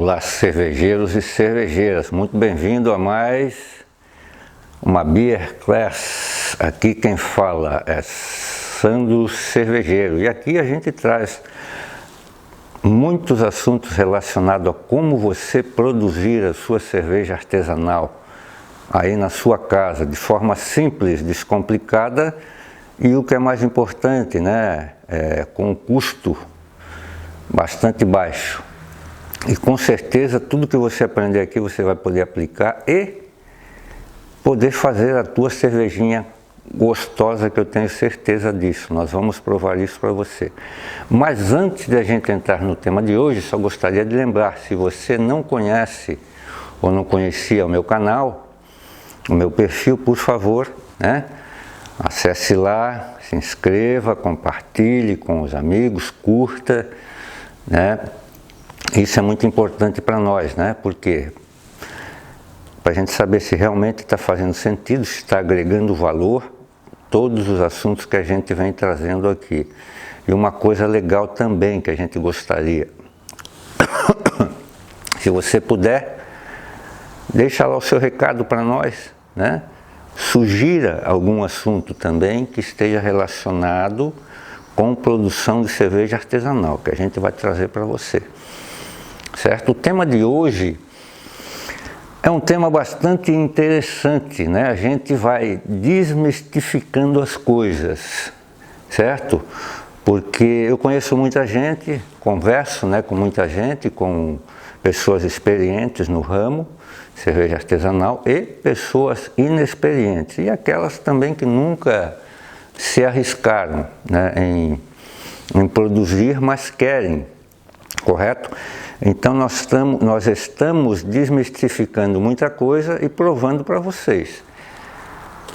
Olá, cervejeiros e cervejeiras, muito bem-vindo a mais uma Beer Class. Aqui quem fala é Sandro Cervejeiro e aqui a gente traz muitos assuntos relacionados a como você produzir a sua cerveja artesanal aí na sua casa, de forma simples, descomplicada e o que é mais importante, né, com um custo bastante baixo. E com certeza tudo que você aprender aqui você vai poder aplicar e poder fazer a tua cervejinha gostosa, que eu tenho certeza disso. Nós vamos provar isso para você. Mas antes de a gente entrar no tema de hoje, só gostaria de lembrar, se você não conhece ou não conhecia o meu canal, o meu perfil, por favor, né? Acesse lá, se inscreva, compartilhe com os amigos, curta, né? Isso é muito importante para nós, né? Porque para a gente saber se realmente está fazendo sentido, se está agregando valor, todos os assuntos que a gente vem trazendo aqui. E uma coisa legal também que a gente gostaria, se você puder, deixa lá o seu recado para nós, né? Sugira algum assunto também que esteja relacionado com produção de cerveja artesanal, que a gente vai trazer para você. Certo? O tema de hoje é um tema bastante interessante, né? A gente vai desmistificando as coisas, certo? Porque eu conheço muita gente, converso, né, com muita gente, com pessoas experientes no ramo, cerveja artesanal, e pessoas inexperientes, e aquelas também que nunca se arriscaram, né, em produzir, mas querem, correto? Então nós estamos desmistificando muita coisa e provando para vocês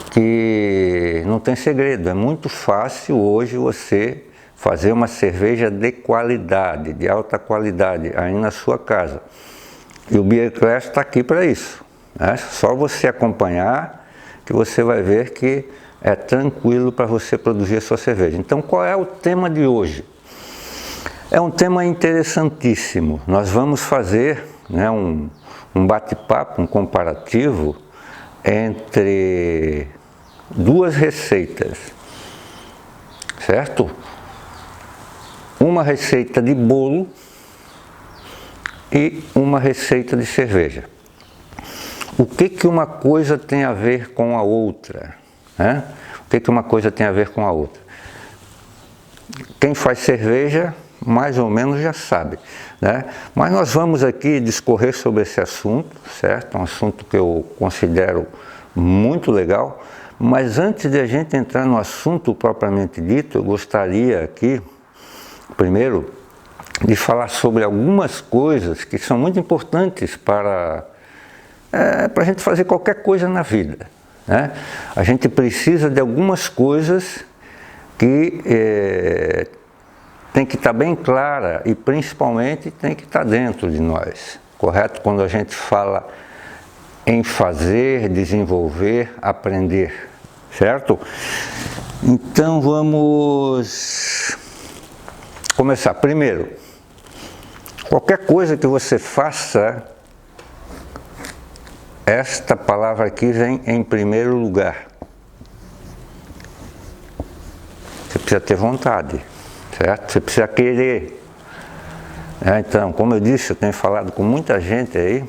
que não tem segredo, é muito fácil hoje você fazer uma cerveja de qualidade, de alta qualidade, aí na sua casa. E o Beer Class está aqui para isso, né? Só você acompanhar que você vai ver que é tranquilo para você produzir a sua cerveja. Então qual é o tema de hoje? É um tema interessantíssimo. Nós vamos fazer, né, um bate-papo, um comparativo entre duas receitas, certo? Uma receita de bolo e uma receita de cerveja. O que uma coisa tem a ver com a outra, né? O que uma coisa tem a ver com a outra? Quem faz cerveja mais ou menos já sabe, né? Mas nós vamos aqui discorrer sobre esse assunto, certo? Um assunto que eu considero muito legal, mas antes de a gente entrar no assunto propriamente dito, eu gostaria aqui, primeiro, de falar sobre algumas coisas que são muito importantes para a gente fazer qualquer coisa na vida, né? A gente precisa de algumas coisas que tem que estar bem clara e principalmente tem que estar dentro de nós, correto? Quando a gente fala em fazer, desenvolver, aprender, certo? Então vamos começar. Primeiro, qualquer coisa que você faça, esta palavra aqui vem em primeiro lugar. Você precisa ter vontade, certo? Você precisa querer. Então, como eu disse, eu tenho falado com muita gente aí,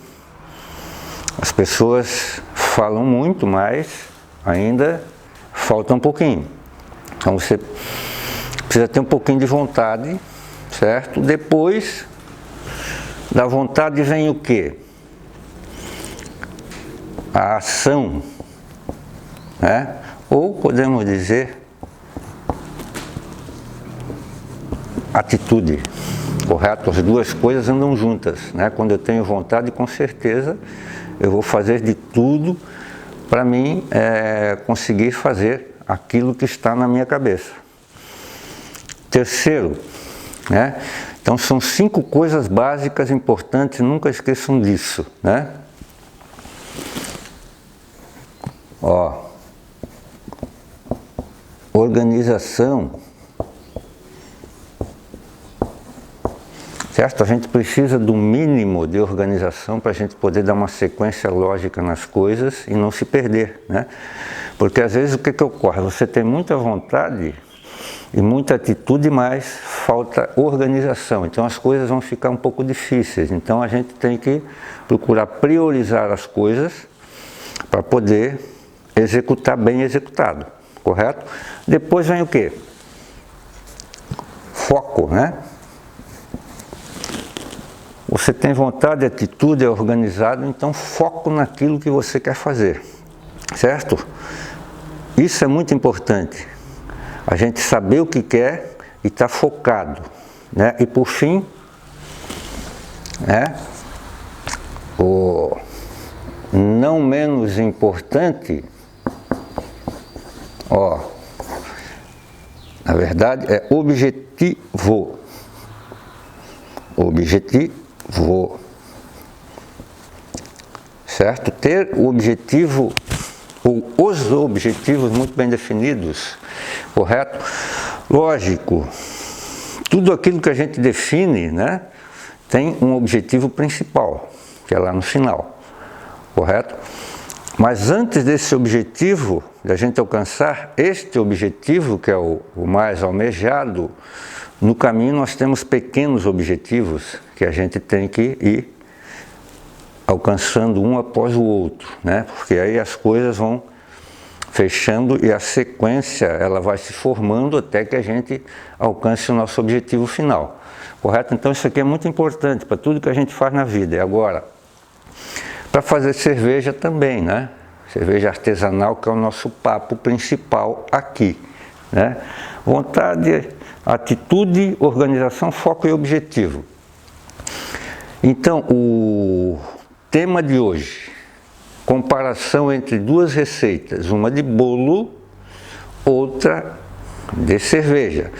as pessoas falam muito, mas ainda falta um pouquinho. Então você precisa ter um pouquinho de vontade, certo? Depois da vontade vem o quê? A ação, né? Ou podemos dizer atitude, correto? As duas coisas andam juntas, né? Quando eu tenho vontade, com certeza eu vou fazer de tudo para mim conseguir fazer aquilo que está na minha cabeça. Terceiro, né? Então são 5 coisas básicas importantes, nunca esqueçam disso, né? Ó, organização, certo? A gente precisa do mínimo de organização para a gente poder dar uma sequência lógica nas coisas e não se perder, né? Porque às vezes o que ocorre? Você tem muita vontade e muita atitude, mas falta organização. Então as coisas vão ficar um pouco difíceis. Então a gente tem que procurar priorizar as coisas para poder executar bem executado, correto? Depois vem o quê? Foco, né? Você tem vontade, atitude, é organizado, então foco naquilo que você quer fazer, certo? Isso é muito importante, a gente saber o que quer e estar focado, né? E por fim, né? O não menos importante, ó, na verdade é objetivo. Objetivo, certo? Ter o objetivo, ou os objetivos muito bem definidos, correto? Lógico, tudo aquilo que a gente define, né, tem um objetivo principal, que é lá no final, correto? Mas antes desse objetivo, da gente alcançar este objetivo, que é o mais almejado, no caminho nós temos pequenos objetivos que a gente tem que ir alcançando um após o outro, né? Porque aí as coisas vão fechando e a sequência ela vai se formando até que a gente alcance o nosso objetivo final, correto? Então isso aqui é muito importante para tudo que a gente faz na vida. E agora, para fazer cerveja também, né? Cerveja artesanal, que é o nosso papo principal aqui, né? Vontade, atitude, organização, foco e objetivo. Então, o tema de hoje, comparação entre duas receitas, uma de bolo, outra de cerveja.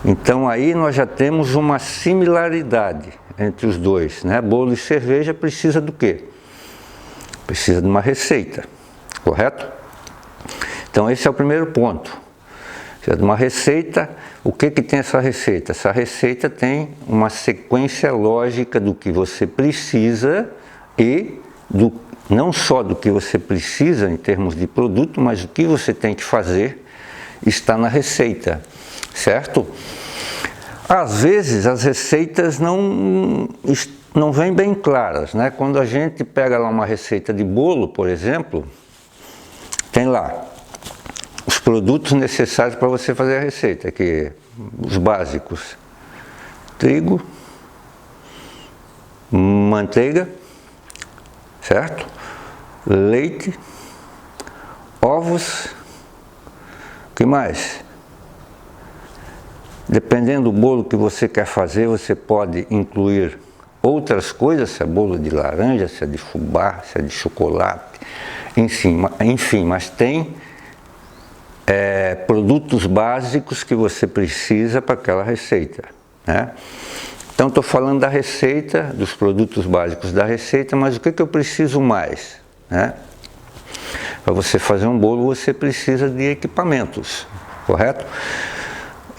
Então aí nós já temos uma similaridade entre os dois, né? Bolo e cerveja precisa do quê? Precisa de uma receita, correto? Então esse é o primeiro ponto. Precisa de uma receita. O que tem essa receita? Essa receita tem uma sequência lógica do que você precisa e não só do que você precisa em termos de produto, mas o que você tem que fazer está na receita, certo? Às vezes as receitas não vêm bem claras, né? Quando a gente pega lá uma receita de bolo, por exemplo, tem lá os produtos necessários para você fazer a receita, que os básicos: trigo, manteiga, certo? Leite, ovos, o que mais? Dependendo do bolo que você quer fazer, você pode incluir outras coisas, se é bolo de laranja, se é de fubá, se é de chocolate, enfim, mas tem produtos básicos que você precisa para aquela receita, né? Então estou falando da receita, dos produtos básicos da receita, mas o que eu preciso mais, né? Para você fazer um bolo você precisa de equipamentos, correto?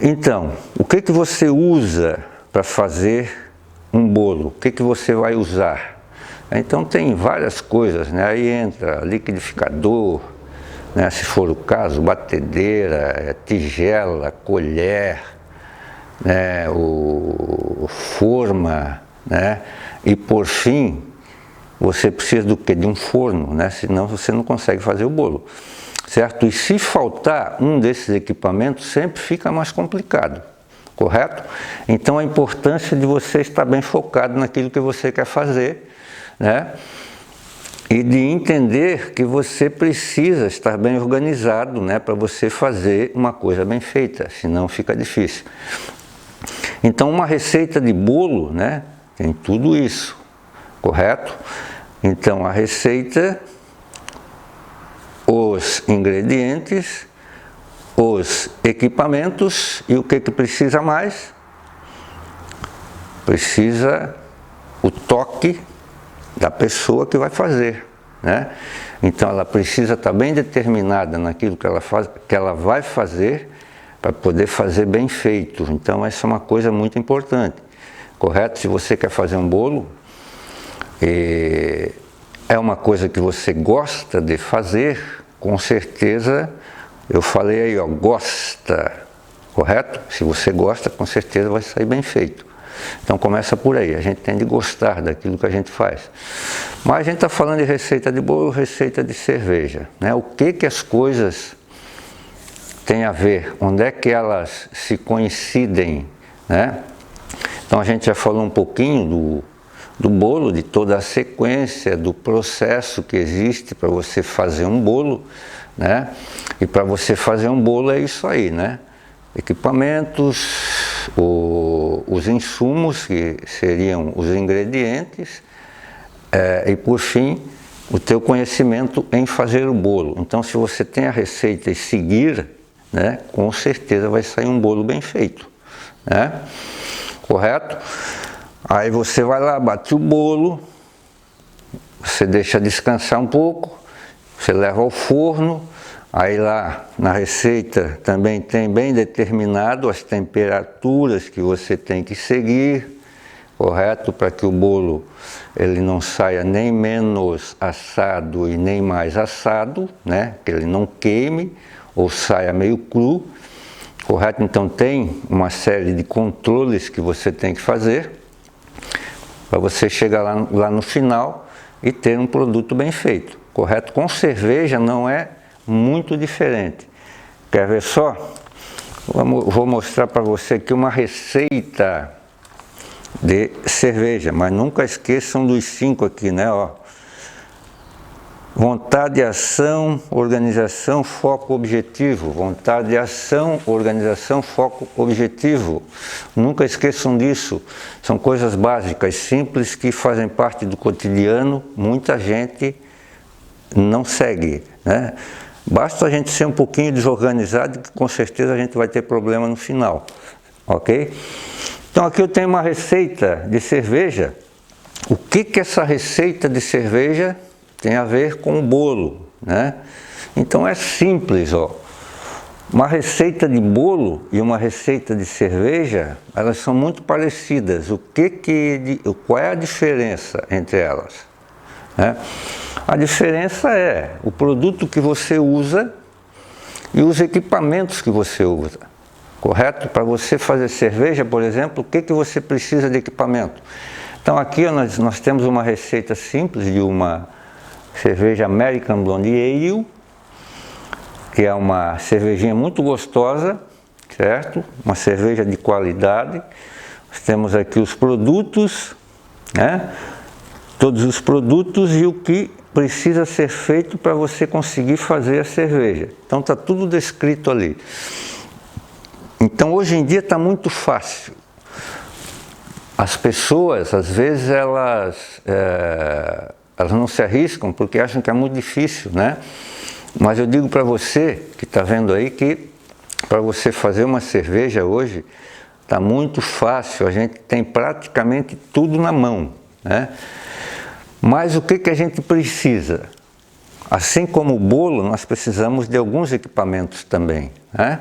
Então, o que você usa para fazer um bolo? O que você vai usar? Então tem várias coisas, né? Aí entra liquidificador, né, se for o caso, batedeira, tigela, colher, né, forma, né, e por fim, você precisa do quê? De um forno, né, senão você não consegue fazer o bolo, certo? E se faltar um desses equipamentos, sempre fica mais complicado, correto? Então a importância de você estar bem focado naquilo que você quer fazer, né? E de entender que você precisa estar bem organizado, né, para você fazer uma coisa bem feita, senão fica difícil. Então uma receita de bolo, né, tem tudo isso, correto? Então a receita, os ingredientes, os equipamentos e o que precisa mais? Precisa o toque da pessoa que vai fazer, né? Então ela precisa estar bem determinada naquilo que ela vai fazer para poder fazer bem feito. Então essa é uma coisa muito importante, correto? Se você quer fazer um bolo, é uma coisa que você gosta de fazer, com certeza, eu falei aí, ó, gosta, correto? Se você gosta, com certeza vai sair bem feito. Então começa por aí, a gente tem de gostar daquilo que a gente faz. Mas a gente está falando de receita de bolo, receita de cerveja, né? O que as coisas têm a ver, onde é que elas se coincidem, né? Então a gente já falou um pouquinho do bolo, de toda a sequência, do processo que existe para você fazer um bolo, né? E para você fazer um bolo é isso aí, né? Equipamentos, os insumos, que seriam os ingredientes, e por fim, o teu conhecimento em fazer o bolo. Então, se você tem a receita e seguir, né, com certeza vai sair um bolo bem feito, né? Correto? Aí você vai lá, bate o bolo, você deixa descansar um pouco, você leva ao forno. Aí lá na receita também tem bem determinado as temperaturas que você tem que seguir, correto? Para que o bolo ele não saia nem menos assado e nem mais assado, né? Que ele não queime ou saia meio cru, correto? Então tem uma série de controles que você tem que fazer para você chegar lá no final e ter um produto bem feito, correto? Com cerveja não é muito diferente. Quer ver só? Vou mostrar para você aqui uma receita de cerveja, mas nunca esqueçam dos 5 aqui, né? Ó. Vontade, ação, organização, foco, objetivo. Vontade, ação, organização, foco, objetivo. Nunca esqueçam disso. São coisas básicas, simples, que fazem parte do cotidiano. Muita gente não segue, né? Basta a gente ser um pouquinho desorganizado, que com certeza a gente vai ter problema no final, ok? Então aqui eu tenho uma receita de cerveja. O que essa receita de cerveja tem a ver com o bolo, né? Então é simples, ó. Uma receita de bolo e uma receita de cerveja, elas são muito parecidas. Qual é a diferença entre elas, né? A diferença é o produto que você usa e os equipamentos que você usa, correto? Para você fazer cerveja, por exemplo, o que você precisa de equipamento? Então aqui nós temos uma receita simples de uma cerveja American Blonde Ale, que é uma cervejinha muito gostosa, certo? Uma cerveja de qualidade. Nós temos aqui os produtos, né? Todos os produtos e o que precisa ser feito para você conseguir fazer a cerveja. Então está tudo descrito ali. Então hoje em dia está muito fácil. As pessoas, às vezes, elas não se arriscam porque acham que é muito difícil, né? Mas eu digo para você que está vendo aí que para você fazer uma cerveja hoje está muito fácil. A gente tem praticamente tudo na mão, né? Mas o que a gente precisa? Assim como o bolo, nós precisamos de alguns equipamentos também, né?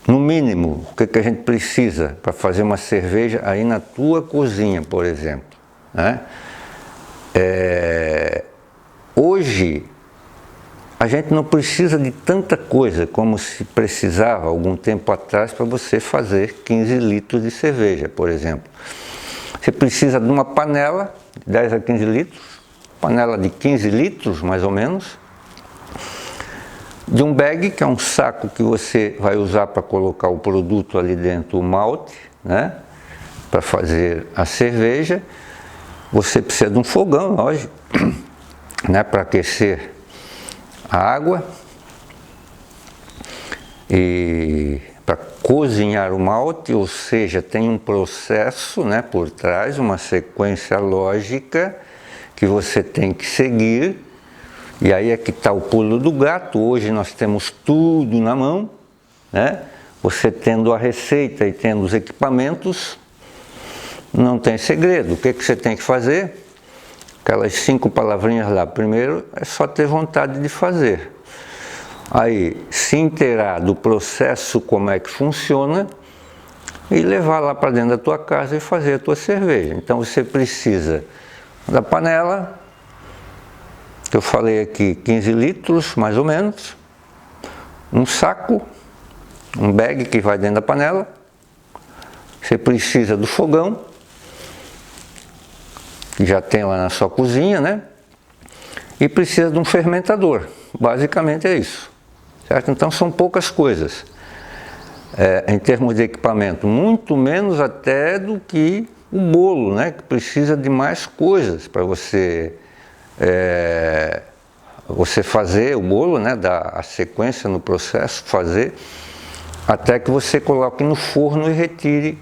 No mínimo, o que a gente precisa para fazer uma cerveja aí na tua cozinha, por exemplo, né? Hoje, a gente não precisa de tanta coisa como se precisava algum tempo atrás para você fazer 15 litros de cerveja, por exemplo. Você precisa de uma panela de 10 a 15 litros, panela de 15 litros mais ou menos, de um bag, que é um saco que você vai usar para colocar o produto ali dentro, o malte, né, para fazer a cerveja. Você precisa de um fogão, lógico, né, para aquecer a água e para cozinhar o malte, ou seja, tem um processo, né, por trás, uma sequência lógica que você tem que seguir. E aí é que está o pulo do gato. Hoje nós temos tudo na mão, né? Você tendo a receita e tendo os equipamentos, não tem segredo. O que você tem que fazer? Aquelas 5 palavrinhas lá. Primeiro é só ter vontade de fazer. Aí se inteirar do processo, como é que funciona, e levar lá para dentro da tua casa e fazer a tua cerveja. Então você precisa da panela, que eu falei aqui, 15 litros mais ou menos, um saco, um bag que vai dentro da panela, você precisa do fogão, que já tem lá na sua cozinha, né? E precisa de um fermentador, basicamente é isso, certo? Então são poucas coisas, em termos de equipamento, muito menos até do que o bolo, né? Que precisa de mais coisas para você fazer o bolo, né? Dar a sequência no processo, fazer, até que você coloque no forno e retire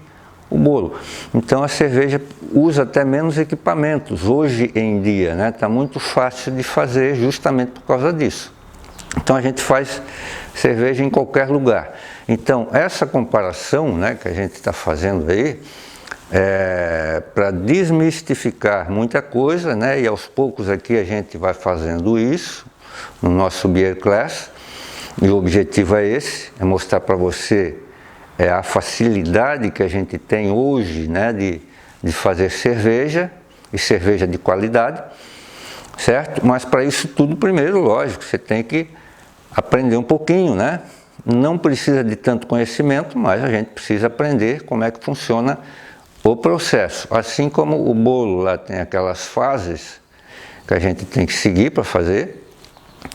o bolo. Então a cerveja usa até menos equipamentos hoje em dia, né? Tá muito fácil de fazer justamente por causa disso. Então a gente faz cerveja em qualquer lugar. Então essa comparação, né, que a gente está fazendo aí para desmistificar muita coisa, né? E aos poucos aqui a gente vai fazendo isso no nosso Beer Class. E o objetivo é esse, é mostrar para você a facilidade que a gente tem hoje, né, de fazer cerveja, e cerveja de qualidade, certo? Mas para isso tudo, primeiro, lógico, você tem que aprender um pouquinho, né? Não precisa de tanto conhecimento, mas a gente precisa aprender como é que funciona o processo. Assim como o bolo lá tem aquelas fases que a gente tem que seguir para fazer,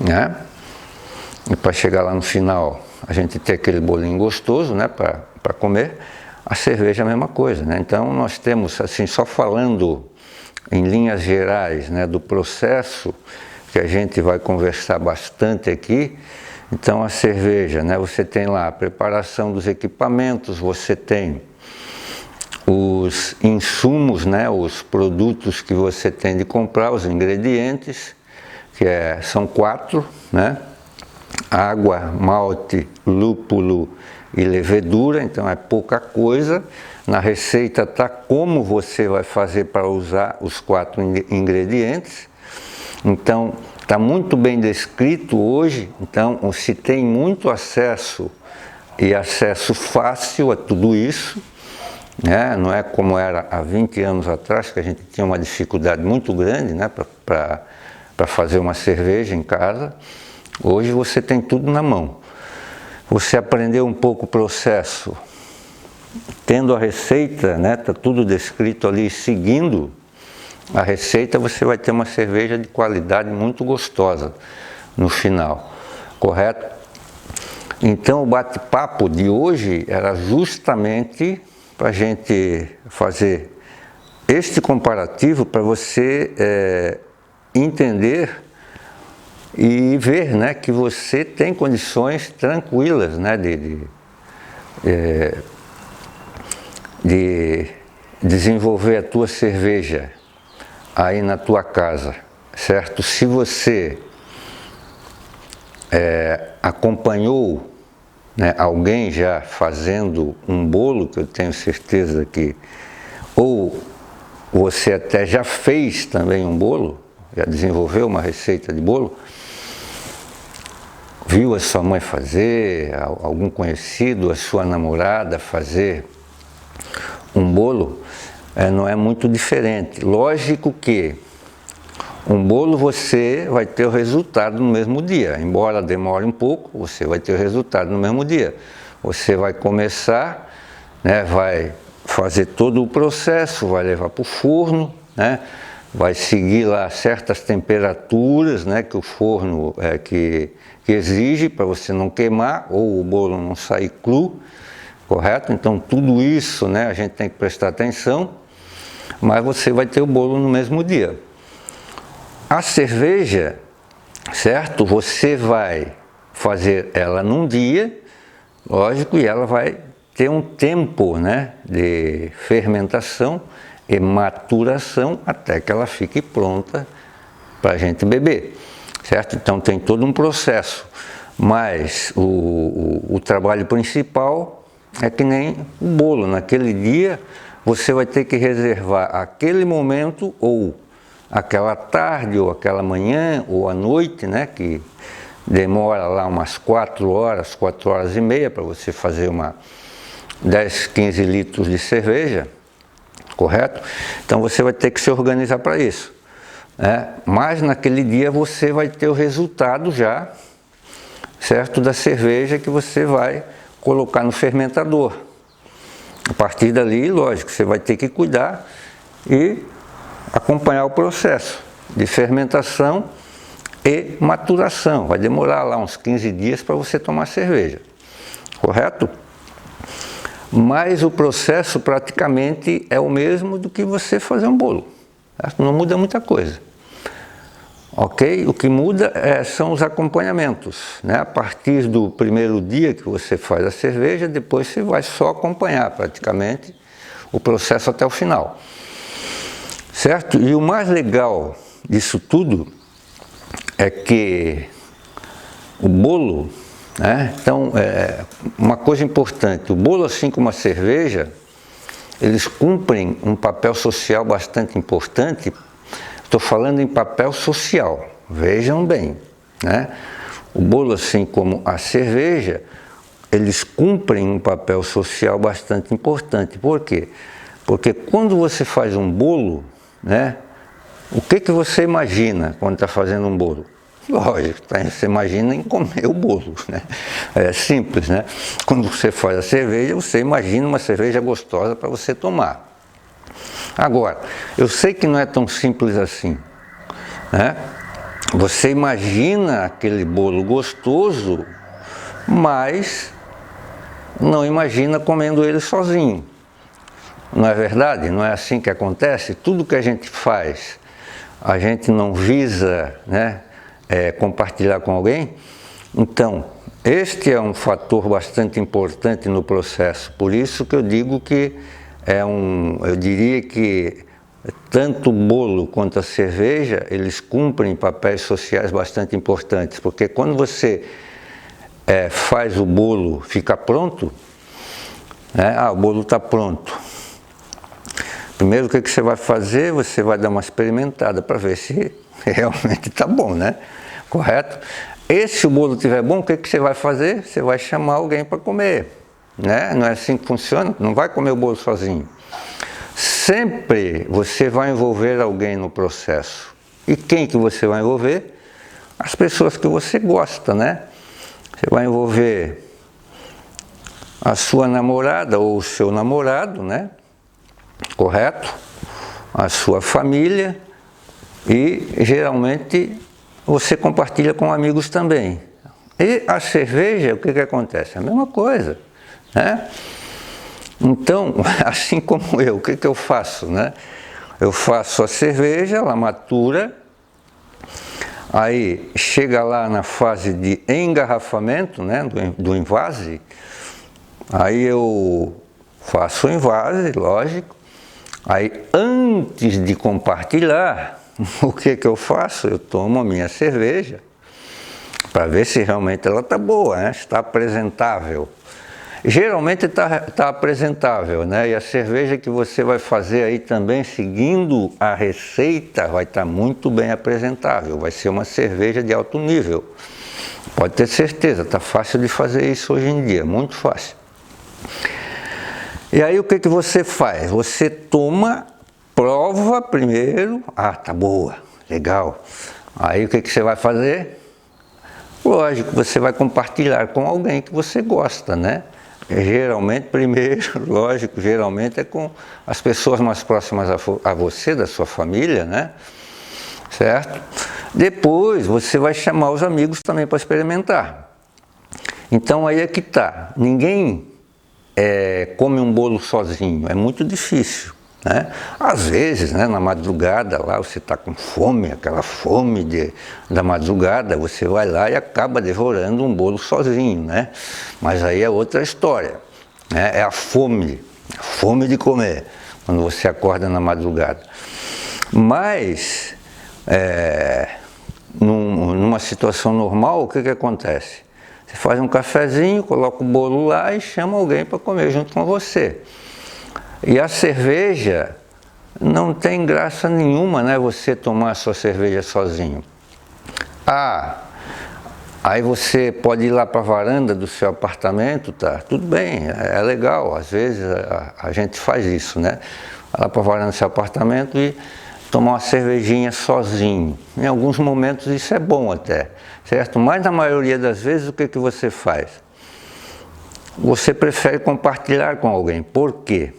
né? E para chegar lá no final a gente ter aquele bolinho gostoso, né, para comer. A cerveja é a mesma coisa, né? Então nós temos, assim, só falando em linhas gerais, né, do processo, que a gente vai conversar bastante aqui. Então a cerveja, né, você tem lá a preparação dos equipamentos, você tem os insumos, né, os produtos que você tem de comprar, os ingredientes, que são 4, né? Água, malte, lúpulo e levedura, então é pouca coisa. Na receita está como você vai fazer para usar os 4 ingredientes. Então está muito bem descrito hoje, então se tem muito acesso e acesso fácil a tudo isso, né? Não é como era há 20 anos atrás, que a gente tinha uma dificuldade muito grande, né, para fazer uma cerveja em casa. Hoje você tem tudo na mão. Você aprendeu um pouco o processo, tendo a receita, né, tá tudo descrito ali, seguindo a receita, você vai ter uma cerveja de qualidade muito gostosa no final, correto? Então o bate-papo de hoje era justamente para a gente fazer este comparativo, para você entender e ver, né, que você tem condições tranquilas, né, de desenvolver a tua cerveja aí na tua casa, certo? Se você acompanhou, né, alguém já fazendo um bolo, que eu tenho certeza que, ou você até já fez também um bolo, já desenvolveu uma receita de bolo, viu a sua mãe fazer, algum conhecido, a sua namorada fazer um bolo, não é muito diferente. Lógico que um bolo você vai ter o resultado no mesmo dia, embora demore um pouco, você vai ter o resultado no mesmo dia. Você vai começar, né, vai fazer todo o processo, vai levar para o forno, né, vai seguir lá certas temperaturas, né, que o forno que exige para você não queimar ou o bolo não sair cru, correto? Então tudo isso, né, a gente tem que prestar atenção, mas você vai ter o bolo no mesmo dia. A cerveja, certo? Você vai fazer ela num dia, lógico, e ela vai ter um tempo, né, de fermentação e maturação até que ela fique pronta para a gente beber, certo? Então tem todo um processo, mas o trabalho principal é que nem o bolo. Naquele dia você vai ter que reservar aquele momento, ou aquela tarde, ou aquela manhã, ou à noite, né, que demora lá umas 4 horas, 4 horas e meia para você fazer 10, 15 litros de cerveja, correto? Então você vai ter que se organizar para isso, né? Mas naquele dia você vai ter o resultado já, certo? Da cerveja que você vai colocar no fermentador. A partir dali, lógico, você vai ter que cuidar e acompanhar o processo de fermentação e maturação. Vai demorar lá uns 15 dias para você tomar cerveja, correto? Mas o processo praticamente é o mesmo do que você fazer um bolo, certo? Não muda muita coisa, ok? O que muda são os acompanhamentos, né? A partir do primeiro dia que você faz a cerveja, depois você vai só acompanhar praticamente o processo até o final, certo? E o mais legal disso tudo é que o bolo, né? Então, uma coisa importante, o bolo, assim como a cerveja, eles cumprem um papel social bastante importante. Estou falando em papel social, vejam bem, né? O bolo, assim como a cerveja, eles cumprem um papel social bastante importante. Por quê? Porque quando você faz um bolo, né? O que você imagina quando está fazendo um bolo? Lógico, você imagina em comer o bolo, né? É simples, né? Quando você faz a cerveja, você imagina uma cerveja gostosa para você tomar. Agora, eu sei que não é tão simples assim, né? Você imagina aquele bolo gostoso, mas não imagina comendo ele sozinho. Não é verdade? Não é assim que acontece? Tudo que a gente faz, a gente não visa, né, compartilhar com alguém. Então, este é um fator bastante importante no processo. Por isso que eu digo que eu diria que tanto o bolo quanto a cerveja, eles cumprem papéis sociais bastante importantes, porque quando você faz o bolo ficar pronto, né? O bolo está pronto. Primeiro, o que você vai fazer? Você vai dar uma experimentada para ver se realmente está bom, né? Correto? E se o bolo estiver bom, o que você vai fazer? Você vai chamar alguém para comer, né? Não é assim que funciona? Não vai comer o bolo sozinho. Sempre você vai envolver alguém no processo. E quem que você vai envolver? As pessoas que você gosta, né? Você vai envolver a sua namorada ou o seu namorado, né? Correto? A sua família, e geralmente você compartilha com amigos também. E a cerveja, o que acontece? A mesma coisa, né? Então, assim como eu, o que eu faço, né? Eu faço a cerveja, ela matura, aí chega lá na fase de engarrafamento, né? Do envase, aí eu faço o envase, lógico. Aí, antes de compartilhar, o que eu faço? Eu tomo a minha cerveja para ver se realmente ela está boa, né? Está apresentável. Geralmente está apresentável, né? E a cerveja que você vai fazer aí também, seguindo a receita, vai estar muito bem apresentável. Vai ser uma cerveja de alto nível. Pode ter certeza, está fácil de fazer isso hoje em dia, muito fácil. E aí o que você faz? Você toma, prova primeiro, tá boa, legal. Aí o que você vai fazer? Lógico, você vai compartilhar com alguém que você gosta, né? Geralmente, primeiro, lógico, geralmente é com as pessoas mais próximas a você, da sua família, né? Certo? Depois você vai chamar os amigos também para experimentar. Então aí é que tá, ninguém come um bolo sozinho, é muito difícil, né? Às vezes, né, na madrugada lá você está com fome, aquela fome da madrugada, você vai lá e acaba devorando um bolo sozinho, né? Mas aí é outra história, né? É a fome de comer, quando você acorda na madrugada. Mas, numa situação normal, o que acontece? Você faz um cafezinho, coloca o bolo lá e chama alguém para comer junto com você. E a cerveja, não tem graça nenhuma, né, você tomar a sua cerveja sozinho. A Aí você pode ir lá para a varanda do seu apartamento, tá? Tudo bem, é legal, às vezes a gente faz isso, né? Vai lá para a varanda do seu apartamento e tomar uma cervejinha sozinho. Em alguns momentos isso é bom até, certo? Mas na maioria das vezes o que você faz? Você prefere compartilhar com alguém. Por quê?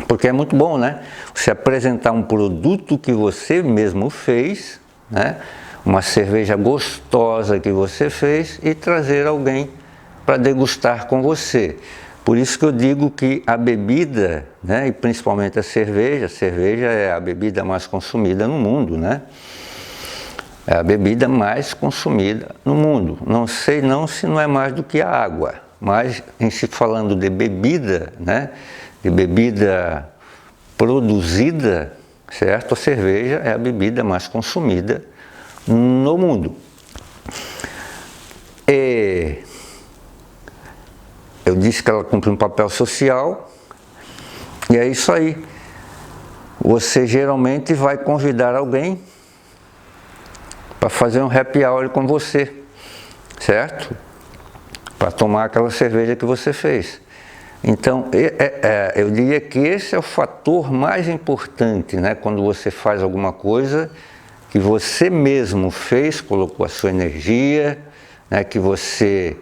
Porque é muito bom, né? Você apresentar um produto que você mesmo fez, né? Uma cerveja gostosa que você fez e trazer alguém para degustar com você. Por isso que eu digo que a bebida, né, e principalmente a cerveja é a bebida mais consumida no mundo, né? É a bebida mais consumida no mundo. Não sei não se não é mais do que a água, mas em se falando de bebida, né, de bebida produzida, certo? A cerveja é a bebida mais consumida no mundo. E eu disse que ela cumpre um papel social, e é isso aí. Você geralmente vai convidar alguém para fazer um happy hour com você, certo? Para tomar aquela cerveja que você fez. Então, eu diria que esse é o fator mais importante, né? Quando você faz alguma coisa que você mesmo fez, colocou a sua energia, né? Que você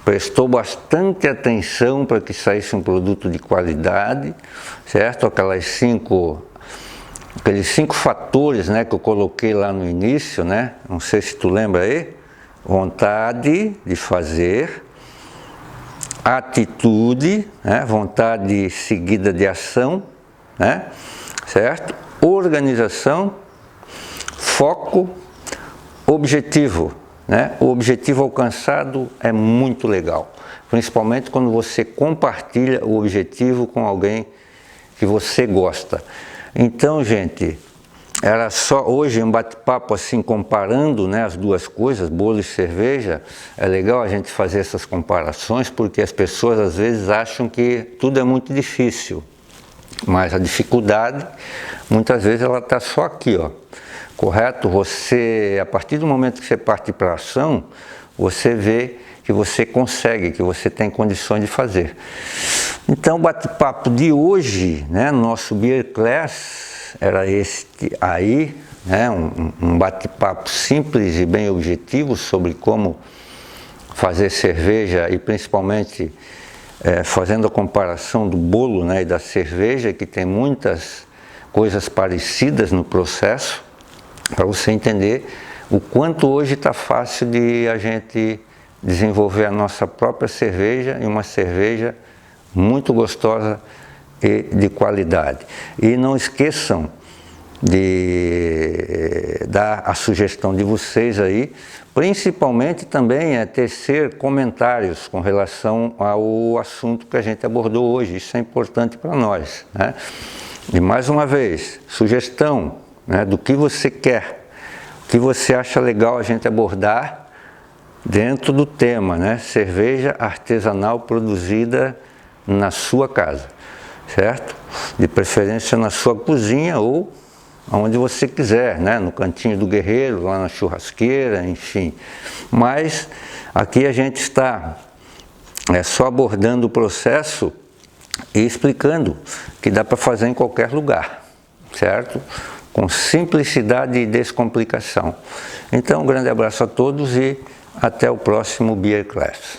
prestou bastante atenção para que saísse um produto de qualidade, certo? Aqueles cinco fatores, né, que eu coloquei lá no início, né? Não sei se tu lembra aí. Vontade de fazer, atitude, né? Vontade seguida de ação, né? Certo? Organização, foco, objetivo, né? O objetivo alcançado é muito legal, principalmente quando você compartilha o objetivo com alguém que você gosta. Então, gente, era só hoje um bate-papo assim, comparando, né, as duas coisas, bolo e cerveja. É legal a gente fazer essas comparações, porque as pessoas às vezes acham que tudo é muito difícil, mas a dificuldade, muitas vezes ela está só aqui, ó. Correto? Você, a partir do momento que você parte para a ação, você vê que você consegue, que você tem condições de fazer. Então, o bate-papo de hoje, né, nosso Beer Class, era este aí, né, um bate-papo simples e bem objetivo sobre como fazer cerveja e principalmente fazendo a comparação do bolo, né, e da cerveja, que tem muitas coisas parecidas no processo, para você entender o quanto hoje está fácil de a gente desenvolver a nossa própria cerveja, e uma cerveja muito gostosa e de qualidade. E não esqueçam de dar a sugestão de vocês aí, principalmente também tecer comentários com relação ao assunto que a gente abordou hoje. Isso é importante para nós, né? E mais uma vez, sugestão, né, do que você quer, o que você acha legal a gente abordar dentro do tema, né? Cerveja artesanal produzida na sua casa, certo? De preferência na sua cozinha ou onde você quiser, né? No cantinho do guerreiro, lá na churrasqueira, enfim. Mas aqui a gente está só abordando o processo e explicando que dá para fazer em qualquer lugar, certo? Com simplicidade e descomplicação. Então, um grande abraço a todos e até o próximo Beer Class.